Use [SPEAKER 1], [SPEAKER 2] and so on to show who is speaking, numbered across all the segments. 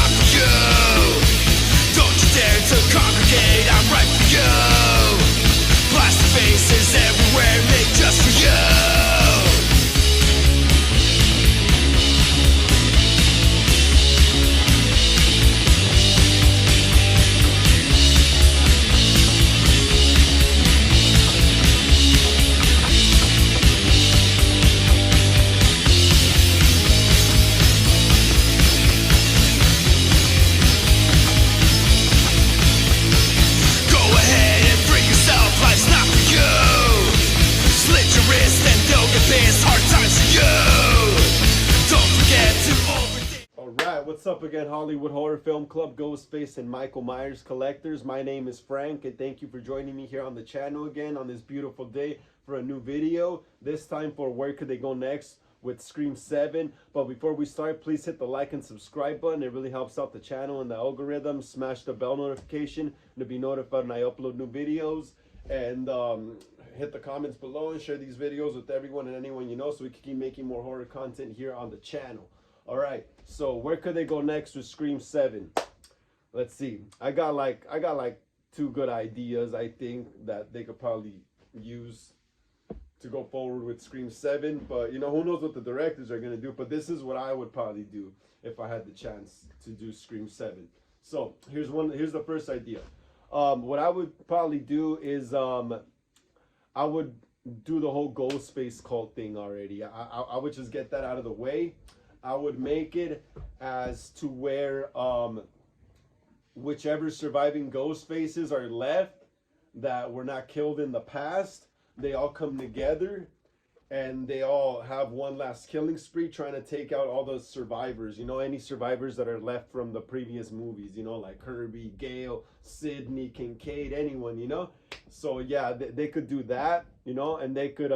[SPEAKER 1] not for you. Don't you dare to congregate, I'm right for you. Plastic faces everywhere, made just for you.
[SPEAKER 2] What's up again, Hollywood Horror Film Club, Ghostface, and Michael Myers collectors? My name is Frank, and thank you for joining me here on the channel again on this beautiful day for a new video. This time for Where Could They Go Next with Scream 7. But before we start, please hit the like and subscribe button. It really helps out the channel and the algorithm. Smash the bell notification to be notified when I upload new videos. And hit the comments below and share these videos with everyone and anyone you know so we can keep making more horror content here on the channel. All right, so where could they go next with Scream 7? Let's see. I got like two good ideas I think that they could probably use to go forward with Scream 7, but you know, who knows what the directors are going to do, but this is what I would probably do if I had the chance to do Scream 7. So, here's the first idea. What I would probably do is I would do the whole Ghostface cult thing already. I would just get that out of the way. I would make it as to where whichever surviving ghost faces are left that were not killed in the past, they all come together and they all have one last killing spree trying to take out all the survivors. You know, any survivors that are left from the previous movies, you know, like Herbie, Gale, Sidney, Kincaid, anyone, you know? So yeah, they could do that, you know, and they could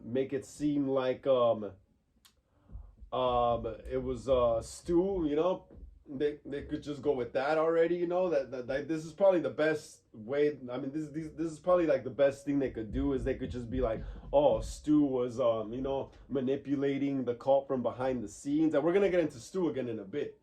[SPEAKER 2] make it seem like it was Stu, you know. They could just go with that already, you know. That this is probably the best way. I mean, this is probably like the best thing they could do is they could just be like, oh, Stu was you know, manipulating the cult from behind the scenes. And we're gonna get into Stu again in a bit.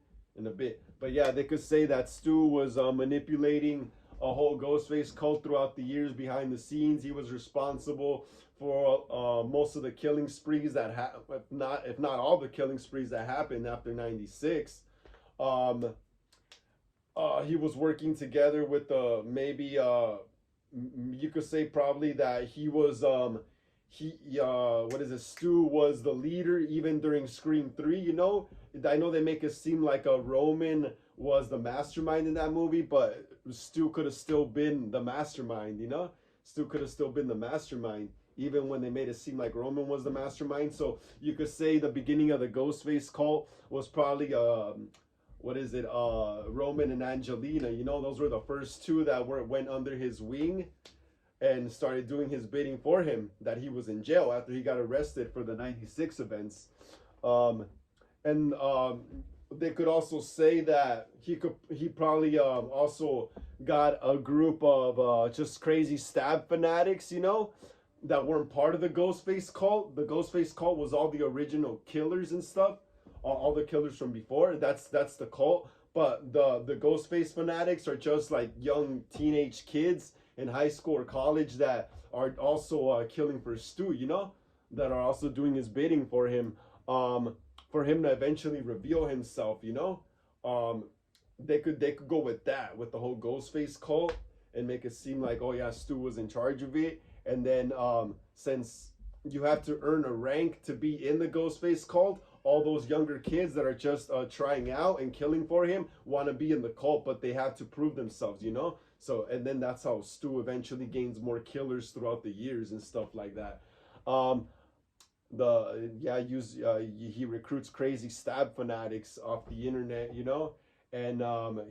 [SPEAKER 2] But yeah, they could say that Stu was manipulating a whole Ghostface cult throughout the years behind the scenes. He was responsible for most of the killing sprees that if not all the killing sprees that happened after 96. He was working together with maybe you could say probably that he was Stu was the leader even during Scream 3, you know. I know they make it seem like Roman was the mastermind in that movie, but Stu could have still been the mastermind, you know. Stu could have still been the mastermind even when they made it seem like Roman was the mastermind. So you could say the beginning of the Ghostface cult was probably Roman and Angelina, you know. Those were the first two that went under his wing and started doing his bidding for him, that he was in jail after he got arrested for the 96 events. They could also say that he probably also got a group of just crazy stab fanatics, you know, that weren't part of the Ghostface cult. The Ghostface cult was all the original killers and stuff, all the killers from before. That's the cult. But the Ghostface fanatics are just like young teenage kids in high school or college that are also killing for Stu, you know, that are also doing his bidding for him to eventually reveal himself, you know. They could go with that, with the whole Ghostface cult, and make it seem like, oh yeah, Stu was in charge of it. And then since you have to earn a rank to be in the Ghostface cult, all those younger kids that are just trying out and killing for him want to be in the cult, but they have to prove themselves, you know. So, and then that's how Stu eventually gains more killers throughout the years and stuff like that. He recruits crazy stab fanatics off the internet, you know, and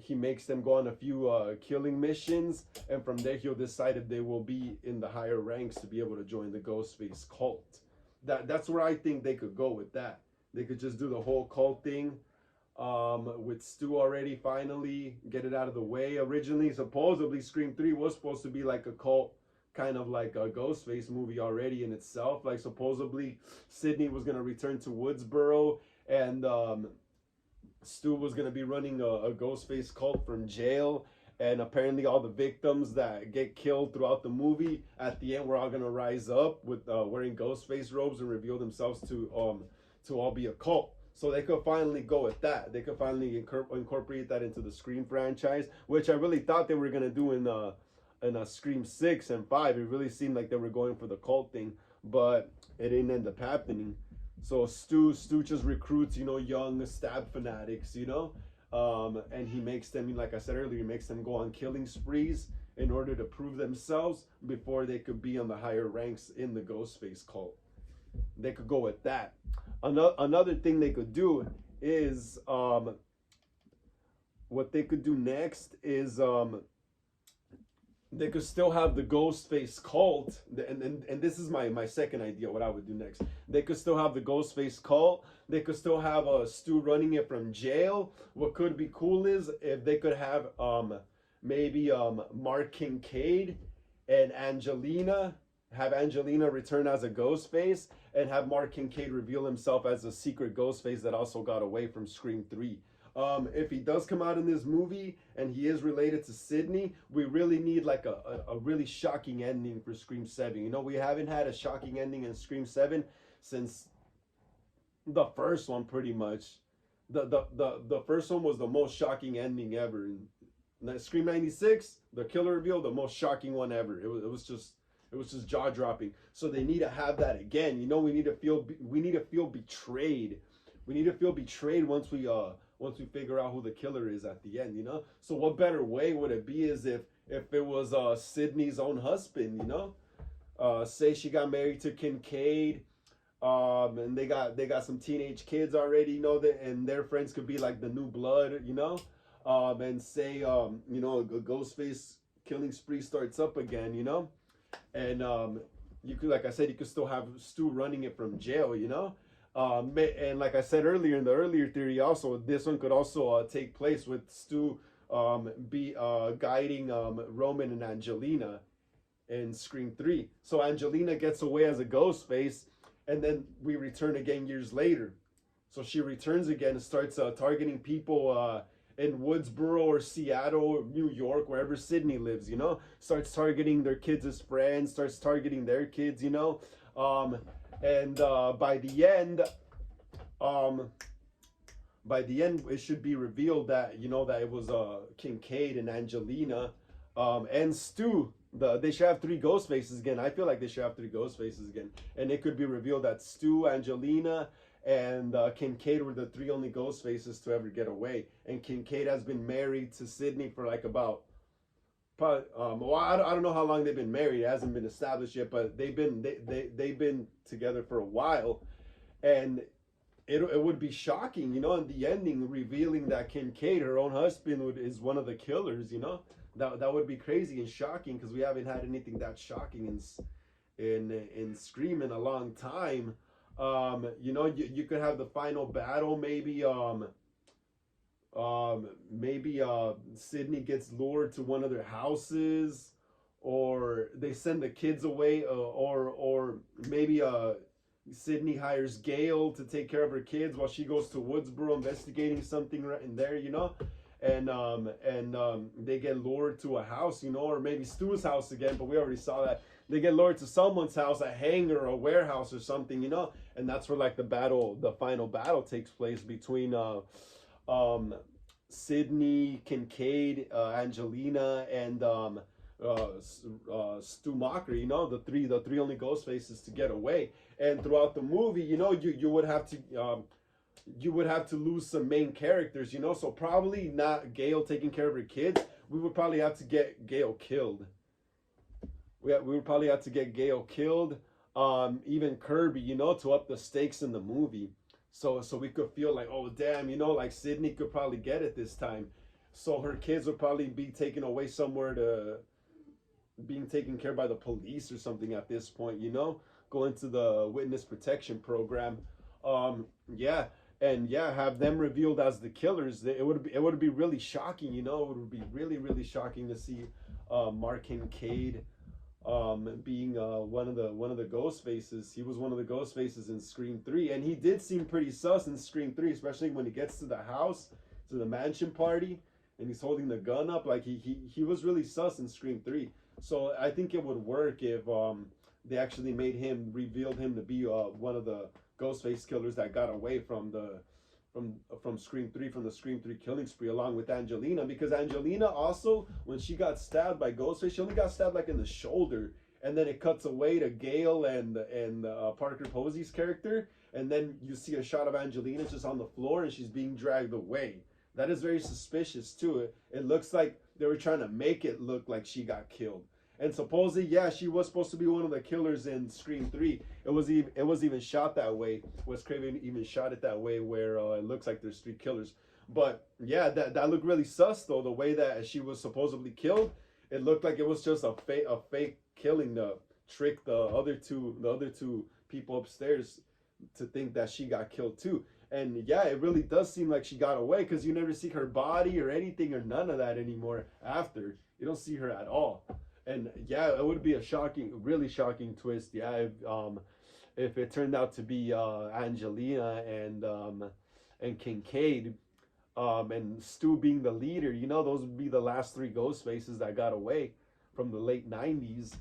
[SPEAKER 2] he makes them go on a few killing missions, and from there he'll decide if they will be in the higher ranks to be able to join the Ghostface cult. That's where I think they could go with that. They could just do the whole cult thing with Stu already, finally get it out of the way. Originally, supposedly Scream 3 was supposed to be like a cult, kind of like a Ghostface movie already in itself. Like supposedly Sidney was going to return to Woodsboro, and Stu was gonna be running a Ghostface cult from jail, and apparently all the victims that get killed throughout the movie at the end were all gonna rise up with wearing Ghostface robes and reveal themselves to all be a cult. So they could finally go with that. They could finally incorporate that into the Scream franchise, which I really thought they were gonna do in a Scream 6 and 5. It really seemed like they were going for the cult thing, but it didn't end up happening. So Stu just recruits, young stab fanatics, and he makes them, like I said earlier, he makes them go on killing sprees in order to prove themselves before they could be on the higher ranks in the Ghostface cult. They could go with that. Another thing they could do is what they could do next is they could still have the Ghostface cult, and this is my second idea. What I would do next, they could still have the Ghostface cult. They could still have Stu running it from jail. What could be cool is if they could have maybe Mark Kincaid and Angelina. Have Angelina return as a Ghostface, and have Mark Kincaid reveal himself as a secret Ghostface that also got away from Scream 3. If he does come out in this movie and he is related to Sidney, we really need like a really shocking ending for Scream 7. We haven't had a shocking ending in Scream 7 since the first one, pretty much. The first one was the most shocking ending ever. In Scream 96, the killer reveal, the most shocking one ever. It was just jaw dropping. So they need to have that again. We need to feel betrayed. We need to feel betrayed once we figure out who the killer is at the end. So what better way would it be is if it was Sidney's own husband. Say she got married to Kincaid, and they got some teenage kids already. And their friends could be like the new blood. And say a Ghostface killing spree starts up again. And you could, like I said, you could still have Stu running it from jail, and like I said earlier in the earlier theory, also this one could also take place with Stu guiding Roman and Angelina in Scream 3. So Angelina gets away as a Ghostface, and then we return again years later. So she returns again and starts targeting people in Woodsboro or Seattle or New York, wherever Sidney lives, starts targeting their kids as friends, starts targeting their kids, and by the end, it should be revealed that, that it was Kincaid and Angelina, and Stu. They should have 3 Ghostfaces again. I feel like they should have 3 Ghostfaces again. And it could be revealed that Stu, Angelina, and Kincaid were the 3 only Ghostfaces to ever get away. And Kincaid has been married to Sidney for like about, I don't know how long they've been married. It hasn't been established yet, but they've been together for a while. And it would be shocking, in the ending, revealing that Kincaid, her own husband, is one of the killers. That would be crazy and shocking, because we haven't had anything that shocking in Scream in a long time. You could have the final battle, maybe Sidney gets lured to one of their houses, or they send the kids away, or maybe Sidney hires Gail to take care of her kids while she goes to Woodsboro investigating something right in there, and they get lured to a house, or maybe Stu's house again, but we already saw that. They get lured to someone's house, a hangar, a warehouse or something, and that's where like the final battle takes place between Sidney, Kincaid, Angelina, and Stu Macher, the three only Ghostfaces to get away. And throughout the movie, you would have to lose some main characters, so probably not Gail taking care of her kids. We would probably have to get Gail killed. We would probably have to get Gail killed, even Kirby, to up the stakes in the movie. So we could feel like, oh damn, like Sidney could probably get it this time. So her kids would probably be taken away somewhere to being taken care by the police or something at this point, go into the witness protection program. Have them revealed as the killers. It would be really shocking, it would be really, really shocking to see Mark Kincaid being one of the ghost faces. He was one of the ghost faces in Scream 3, and he did seem pretty sus in Scream 3, especially when he gets to the house, to the mansion party, and he's holding the gun up. Like he was really sus in Scream 3. So I think it would work if they actually made him, revealed him to be one of the Ghostface killers that got away from the from Scream 3, from the Scream 3 killing spree, along with Angelina, because Angelina also, when she got stabbed by Ghostface, she only got stabbed like in the shoulder, and then it cuts away to Gale and Parker Posey's character, and then you see a shot of Angelina just on the floor and she's being dragged away. That is very suspicious too. It looks like they were trying to make it look like she got killed. And supposedly, yeah, she was supposed to be one of the killers in Scream 3. It was even shot that way. Wes Craven even shot it that way, where it looks like there's 3 killers. But yeah, that looked really sus though. The way that she was supposedly killed, it looked like it was just a fake killing to trick the other two people upstairs to think that she got killed too. And yeah, it really does seem like she got away, because you never see her body or anything or none of that anymore after. You don't see her at all. And yeah, it would be a shocking, really shocking twist. Yeah, if it turned out to be Angelina and Kincaid, and Stu being the leader, you know, those would be the last 3 ghost faces that got away from the late 90s.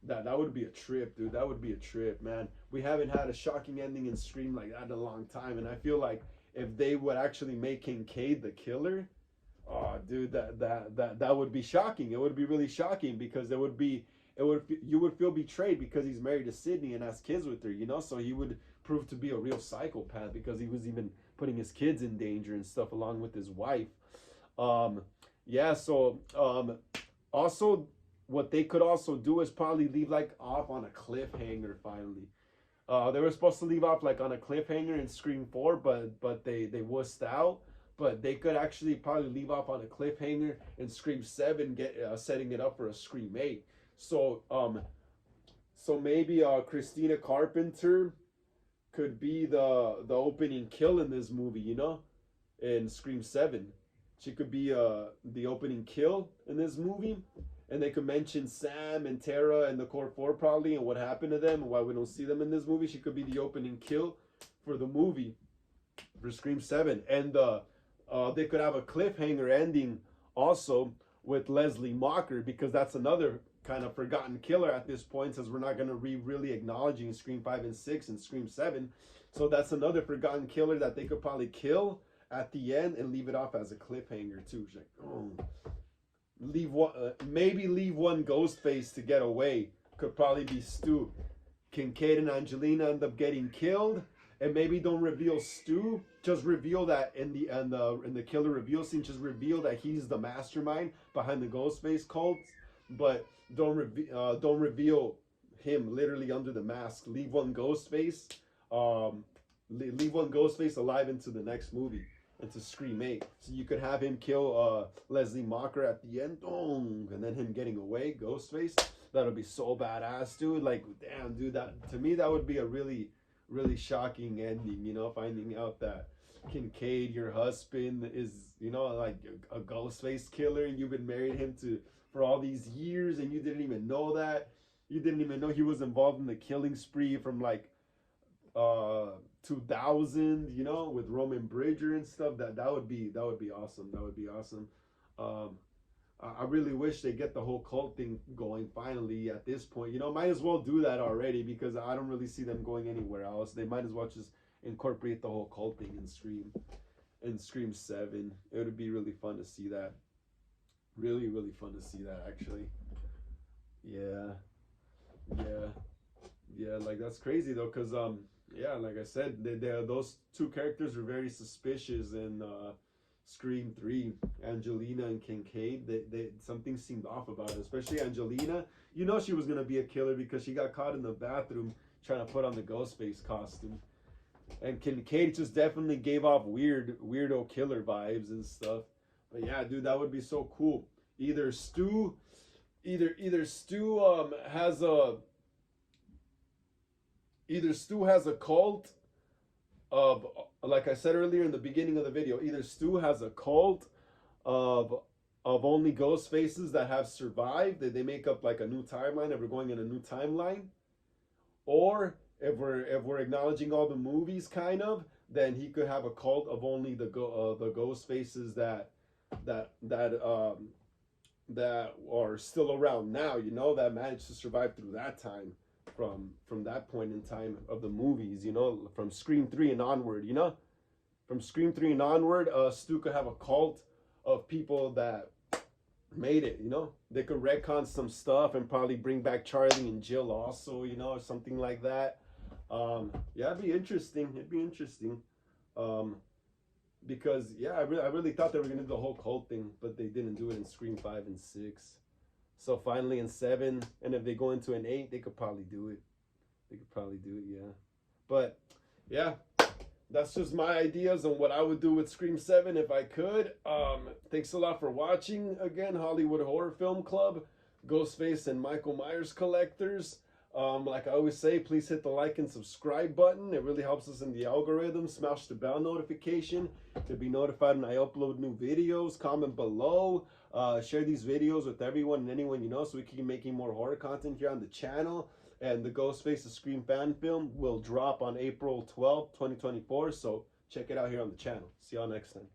[SPEAKER 2] That would be a trip, dude. That would be a trip, man. We haven't had a shocking ending in Scream like that in a long time, and I feel like if they would actually make Kincaid the killer, oh, dude, that would be shocking. It would be really shocking, because you would feel betrayed, because he's married to Sydney and has kids with her, you know. So he would prove to be a real psychopath, because he was even putting his kids in danger and stuff along with his wife. Yeah. So also, what they could also do is probably leave like off on a cliffhanger finally. They were supposed to leave off like on a cliffhanger in Scream 4, but they wussed out. But they could actually probably leave off on a cliffhanger in Scream 7, get setting it up for a Scream 8. So so maybe Christina Carpenter could be the opening kill in this movie, you know, in Scream 7. She could be the opening kill in this movie, and they could mention Sam and Tara and the Core 4 probably, and what happened to them and why we don't see them in this movie. She could be the opening kill for the movie, for Scream 7. And they could have a cliffhanger ending also with Leslie Mocker, because that's another kind of forgotten killer at this point, since we're not going to be really acknowledging Scream 5 and 6 and Scream 7. So that's another forgotten killer that they could probably kill at the end and leave it off as a cliffhanger too. Like, oh. Leave one, maybe leave one ghost face to get away. Could probably be Stu. Kincaid and Angelina end up getting killed, and maybe don't reveal Stu. Just reveal that in the killer reveal scene. Just reveal that he's the mastermind behind the Ghostface cult, but don't reveal him literally under the mask. Leave one Ghostface, leave one Ghostface alive into the next movie, into Scream 8. So you could have him kill Leslie Mocker at the end, and then him getting away, Ghostface. That would be so badass, dude. Like, damn, dude, that to me that would be a really, really shocking ending, you know, finding out that Kincaid, your husband, is, you know, like a Ghostface killer, and you've been married him for all these years, and you didn't even know that. You didn't even know he was involved in the killing spree from like 2000, you know, with Roman Bridger and stuff. That would be awesome. That would be awesome. I really wish they get the whole cult thing going finally at this point. You know, might as well do that already, because I don't really see them going anywhere else. They might as well just incorporate the whole cult thing in Scream 7. It would be really fun to see that. Really, really fun to see that, actually. Yeah. Like, that's crazy though, because yeah, like I said, those 2 characters were very suspicious in Scream 3, Angelina and Kincaid. They something seemed off about it, especially Angelina. You know she was gonna be a killer because she got caught in the bathroom trying to put on the Ghostface costume. And Kincaid just definitely gave off weirdo killer vibes and stuff. But yeah, dude, that would be so cool. Either Stu has a cult of, like I said earlier in the beginning of the video, either Stu has a cult of of only ghost faces that have survived, that they make up like a new timeline, if we're going in a new timeline, or if we're acknowledging all the movies, kind of, then he could have a cult of only the ghost faces that that um that are still around now, that managed to survive through that time, from that point in time of the movies, from Scream 3 and onward, from Scream 3 and onward. Stu could have a cult of people that made it, they could retcon some stuff and probably bring back Charlie and Jill also, or something like that. Yeah, it'd be interesting. um because yeah, I really thought they were gonna do the whole cult thing, but they didn't do it in Scream 5 and 6. So finally in 7, and if they go into an 8, they could probably do it. Yeah. But yeah, that's just my ideas on what I would do with Scream 7 if I could. Thanks a lot for watching again, Hollywood Horror Film Club, Ghostface and Michael Myers collectors. Like I always say, please hit the like and subscribe button. It really helps us in the algorithm. Smash the bell notification to be notified when I upload new videos. Comment below. Share these videos with everyone and anyone you know, so we can keep making more horror content here on the channel. And the Ghostface the Scream fan film will drop on April 12th, 2024. So check it out here on the channel. See y'all next time.